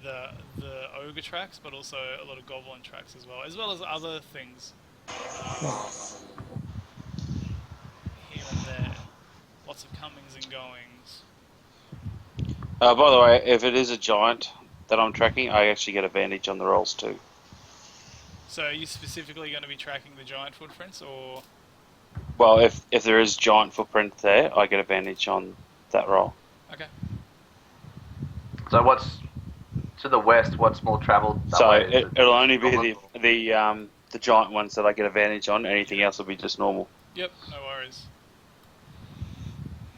the ogre tracks, but also a lot of goblin tracks as well as other things here and there. Lots of comings and goings. By the way, if it is a giant that I'm tracking, I actually get advantage on the rolls too. So are you specifically going to be tracking the giant footprints, or? Well, if there is giant footprint there, I get advantage on that roll. Okay. So what's to the west? What's more travelled that So way? Is it it'll only be normal? the giant ones that I get advantage on. Anything else will be just normal. Yep, no worries.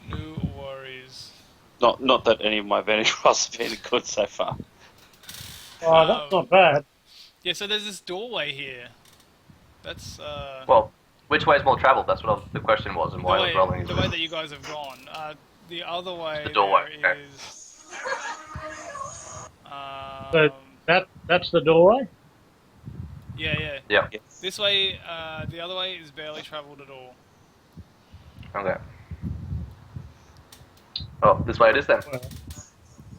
No worries. Not that any of my advantage rolls have been good so far. Oh, that's not bad. Yeah, so there's this doorway here. That's Well, which way is more travelled? That's what the question was, and why I was rolling. the way that you guys have gone. The other way the doorway, there okay. is. So that's the doorway? Yeah. Yeah. This way, the other way is barely travelled at all. Okay. Oh, this way it is then. Well,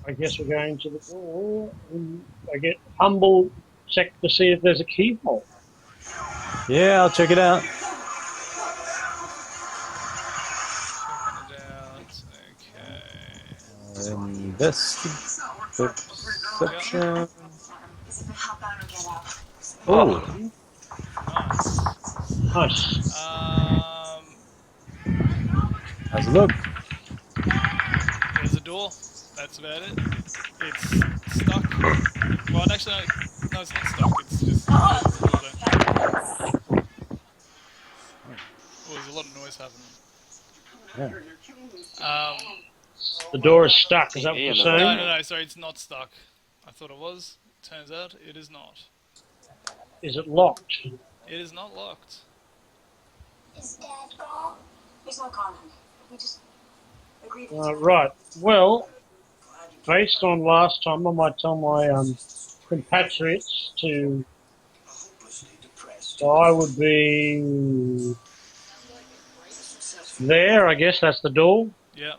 I guess we're going to the door. And I get humble check to see if there's a keyhole. Yeah, I'll check it out. Checking it out. Okay. Perception. Oh, Nice. nice. How's it look? There's a door. That's about it. It's stuck. Well, actually, no, it's not stuck. It's just there's water. Oh, there's a lot of noise happening. Yeah. The door is stuck. Is that what you're saying? No. Sorry, it's not stuck. I thought it was. Turns out it is not. Is it locked? It is not locked. Is Dad gone? He's not gone. We just agreed. Right. Well, based on last time, I might tell my compatriots to. So I would be there. I guess that's the door. Yeah.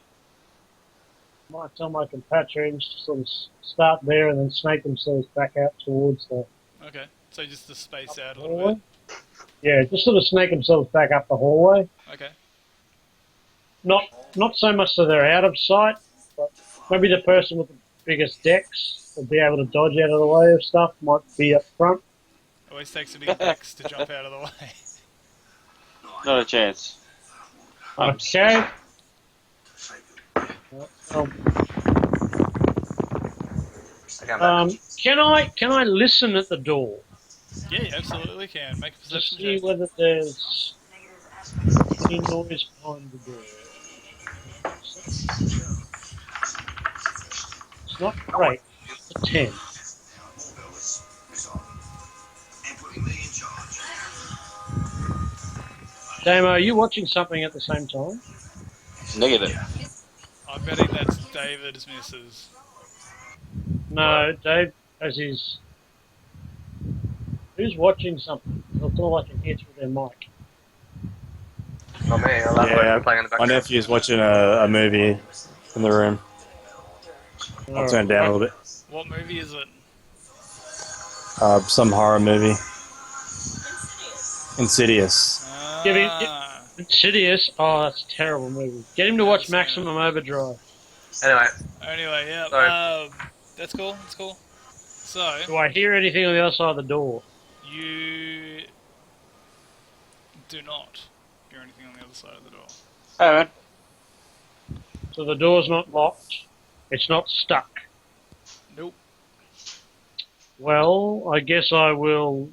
Might tell my compatriots to sort of start there and then snake themselves back out towards the Okay. So just to space out a little hallway. bit. Yeah, just sort of snake themselves back up the hallway. Okay. Not so much so they're out of sight, but maybe the person with the biggest decks will be able to dodge out of the way of stuff, might be up front. Always takes a big dex to jump out of the way. Not a chance. Okay. Can I listen at the door Yeah, you absolutely can. Make a to perception see check. whether there's any noise behind the door? It's not great. It's a 10. Damo, are you watching something at the same time? Negative. I'm betting that's David's missus. No, Dave has his. Who's watching something? It's all I can hear through their mic. Not me. I'll have Yeah, playing in the my background. nephew's watching a movie in the room. I'll turn it down a little bit. What movie is it? Some horror movie. Insidious. Give him- Ah, Insidious. Oh, that's a terrible movie. Get him to watch Maximum Overdrive. Anyway, anyway, yeah. Sorry. That's cool. That's cool. So Do I hear anything on the other side of the door? you do not hear anything on the other side of the door. Hey man. So the door's not locked. It's not stuck. Nope. Well, I guess I will.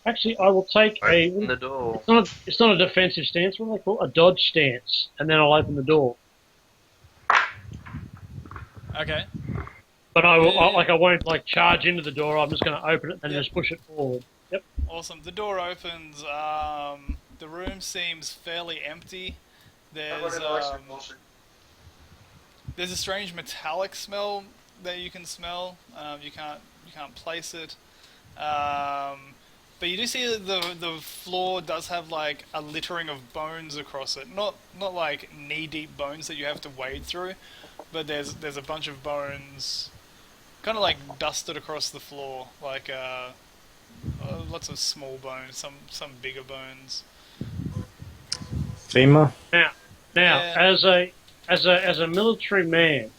Actually, I will take open a. the door. It's not a defensive stance. What do they call it? A dodge stance, and then I'll open the door. Okay. But I won't charge into the door. I'm just going to open it and just push it forward. Yep. Awesome. The door opens. The room seems fairly empty. There's a strange metallic smell that you can smell. You can't place it. But you do see that the floor does have like a littering of bones across it. Not like knee deep bones that you have to wade through, but there's a bunch of bones, kind of like dusted across the floor, like lots of small bones, some bigger bones. Femur. Now, Yeah. as a military man,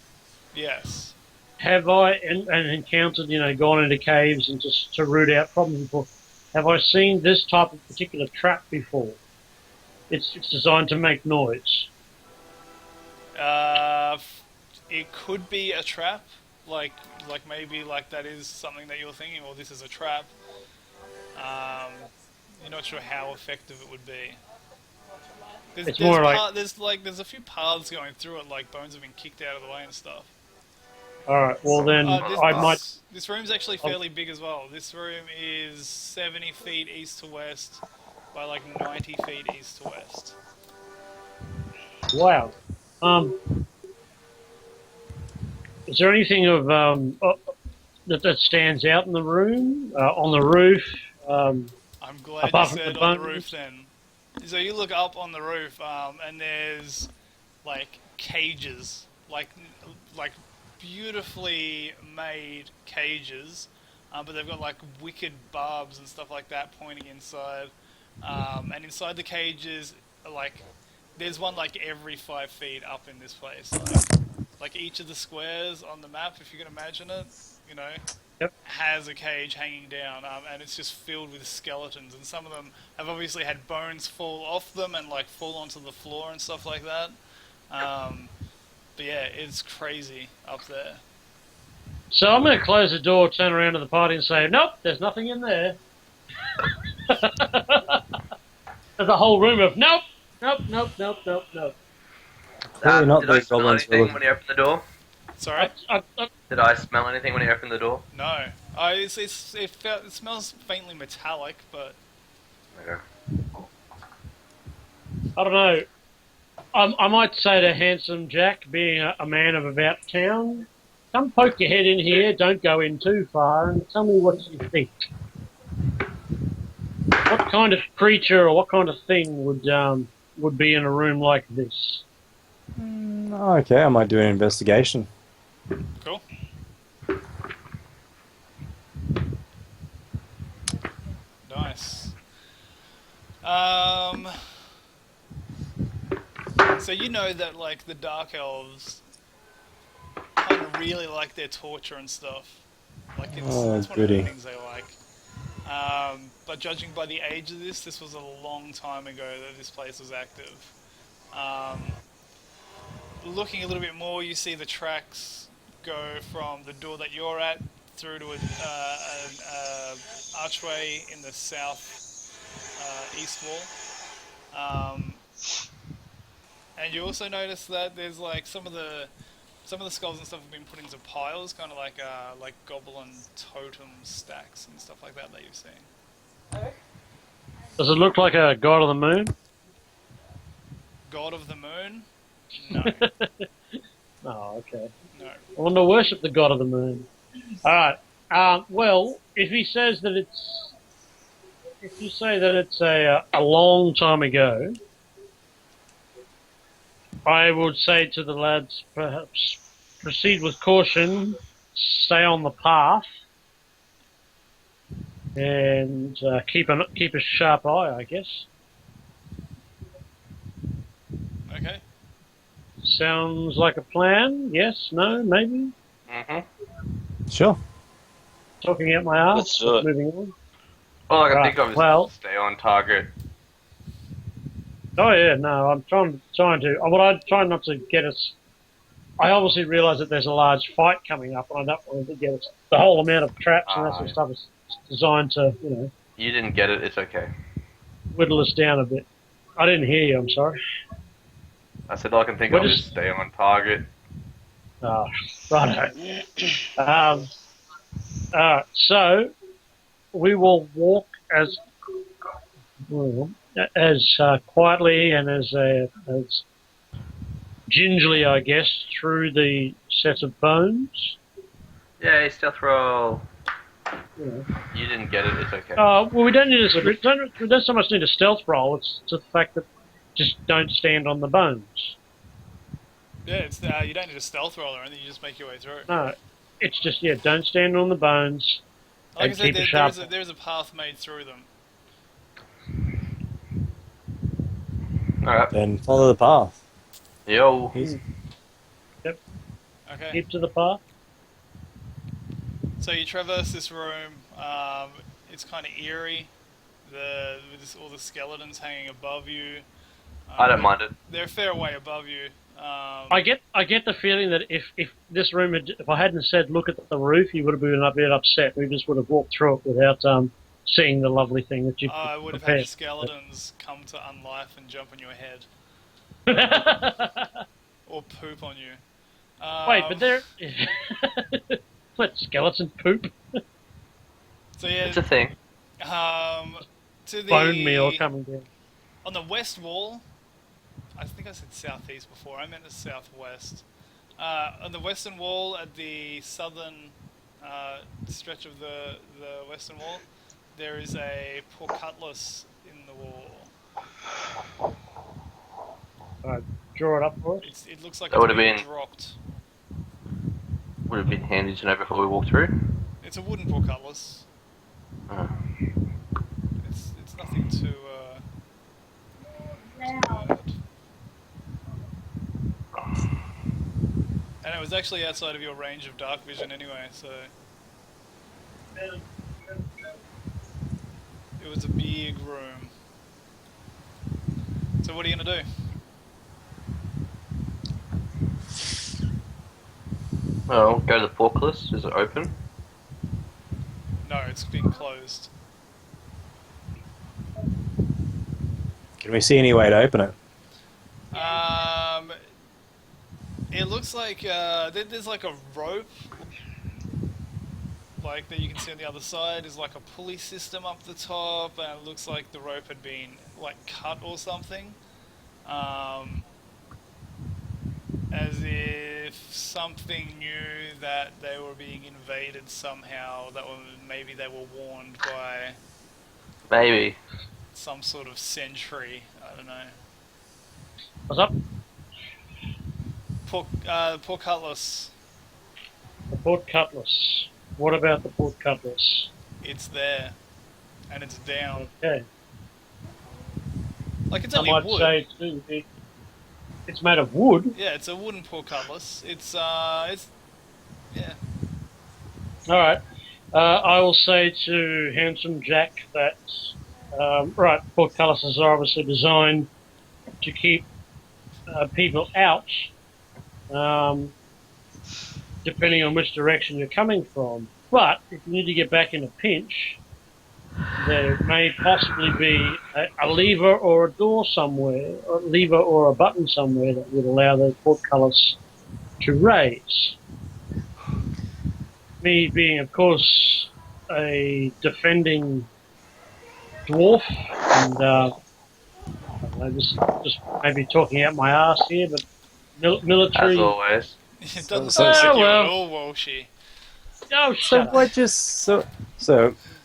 Yes. have I and encountered, gone into caves and just to root out problems before? Have I seen this type of particular trap before? It's designed to make noise. It could be a trap, like maybe like that is something that you're thinking, or this is a trap. Um, you're not sure how effective it would be. It's more like, There's a few paths going through it, like bones have been kicked out of the way and stuff. all right, well then I might. This room's actually fairly big as well. This room is 70 feet east to west by like 90 feet east to west. Wow. Is there anything of that stands out in the room, on the roof? I'm glad you Apart from said the on the bones? roof then. So you look up on the roof, and there's like cages, like beautifully made cages, but they've got like wicked barbs and stuff like that pointing inside. And inside the cages, like there's one like every 5 feet up in this place. Like each of the squares on the map, if you can imagine it, Yep. has a cage hanging down, and it's just filled with skeletons. And some of them have obviously had bones fall off them and like fall onto the floor and stuff like that. But yeah, it's crazy up there. So I'm going to close the door, turn around to the party, and say, "Nope, there's nothing in there." There's a whole room of nope, nope, nope, nope, nope, nope. Clearly not Did I the smell goblins. anything when you opened the door? Sorry? Did I smell anything when you opened the door? No. It smells faintly metallic, but Okay. I don't know. I might say to Handsome Jack, being a man of about town, come poke your head in here, don't go in too far, and tell me what you think. What kind of creature or what kind of thing would be in a room like this? Okay, I might do an investigation. cool. Nice. So you know that like the Dark Elves kind of really like their torture and stuff. Like it's one of the goody. things they like. But judging by the age of this was a long time ago that this place was active. Looking a little bit more, you see the tracks go from the door that you're at through to an archway in the south east wall. And you also notice that there's like some of the skulls and stuff have been put into piles, kind of like goblin totem stacks and stuff like that you've seen. Does it look like a god of the moon? God of the Moon? No. Oh, okay. No. I want to worship the god of the moon. All right. Well, if you say that it's a long time ago, I would say to the lads, perhaps proceed with caution, stay on the path, and keep a sharp eye, I guess. Okay. Sounds like a plan. Yes, no, maybe. Sure. Talking out my arse. Let's do it. Moving on. All I can Right, think of is well- stay on target. Oh yeah, no, I'm trying to. What I try not to get us. I obviously realise that there's a large fight coming up, and I don't want to get us. The whole amount of traps and that sort of stuff is designed to, You didn't get it, it's okay. whittle us down a bit. I didn't hear you. I'm sorry. I said all I can think What of is- is stay on target. Oh, righto. Alright, so we will walk as quietly and as gingerly, I guess, through the set of bones. Yay, stealth roll. You know. You didn't get it, it's okay. Well, we don't need we don't so much need a stealth roll. It's just the fact that just don't stand on the bones. Yeah, it's you don't need a stealth roll or anything. You just make your way through. No, it's just don't stand on the bones Like I and said, keep a sharp. there's a path made through them. Alright. Then follow the path. Yo. He's, Yep, Okay. keep to the path. So you traverse this room. It's kind of eerie. With all the skeletons hanging above you. I don't mind it. They're a fair way above you. I get the feeling that if this room if I hadn't said look at the roof, you would have been a bit upset. We just would have walked through it without seeing the lovely thing that you I would have had prepared. skeletons come to unlife and jump on your head or poop on you. Wait, but they're what skeleton poop? So yeah, It's a thing. to the Bone meal coming down. on the west wall. I think I said southeast before. I meant the southwest. On the western wall, at the southern stretch of the western wall, there is a portcullis in the wall. Draw it up for us. It looks like That it's would've been been- dropped. Would have been handy to know before we walked through. It's a wooden portcullis. Uh, It's nothing too bad. And it was actually outside of your range of dark vision anyway, so it was a big room. So what are you gonna do? well, go to the portcullis. Is it open? No, it's been closed. can we see any way to open it? It looks like there's like a rope, like that you can see on the other side. Is like a pulley system up the top, and it looks like the rope had been like cut or something, as if something knew that they were being invaded somehow. Maybe they were warned by Maybe. some sort of sentry. I don't know. What's up? Portcullis. The portcullis. What about the portcullis? It's there, and it's down. Okay. Like it's I only might wood. say it's made of wood. Yeah, it's a wooden portcullis. It's yeah. All right. I will say to Handsome Jack that right, portcullises are obviously designed to keep people out, depending on which direction you're coming from. But if you need to get back in a pinch, there may possibly be a lever or a door somewhere, or a lever or a button somewhere that would allow the portcullis to raise. Me being, of course, a defending dwarf, and I'm just maybe talking out my ass here, but military. As always. It doesn't So- sound like you well. at all, Walshy. Oh, So shut up. what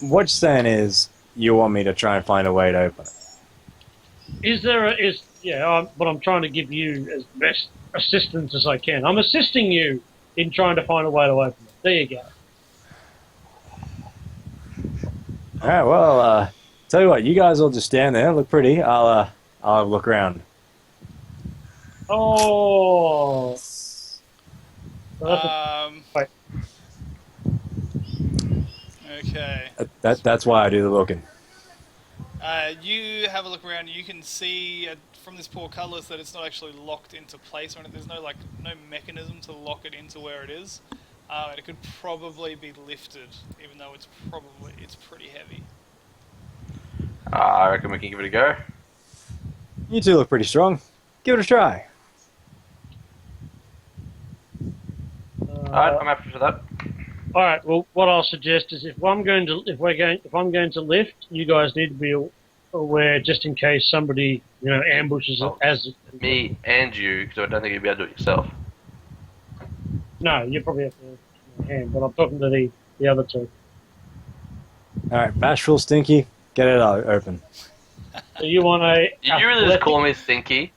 what you're saying is you want me to try and find a way to open it. But I'm trying to give you as best assistance as I can. I'm assisting you in trying to find a way to open it. There you go. All right. Well, tell you what, you guys all just stand there, look pretty. I'll have a look around. Oh. Wait. Okay. That's why I do the looking. You have a look around. You can see from this portcullis that it's not actually locked into place or anything. There's no mechanism to lock it into where it is. And it could probably be lifted, even though it's pretty heavy. I reckon we can give it a go. You two look pretty strong. Give it a try. Alright, I'm happy for that. All right. Well, what I'll suggest is if I'm going to lift, you guys need to be aware just in case somebody ambushes it as. Me and you, because I don't think you'd be able to do it yourself. No, you probably have to hand, but I'm talking to the other two. All right, bashful, stinky, get it open. So you want a Did you really just call me Stinky?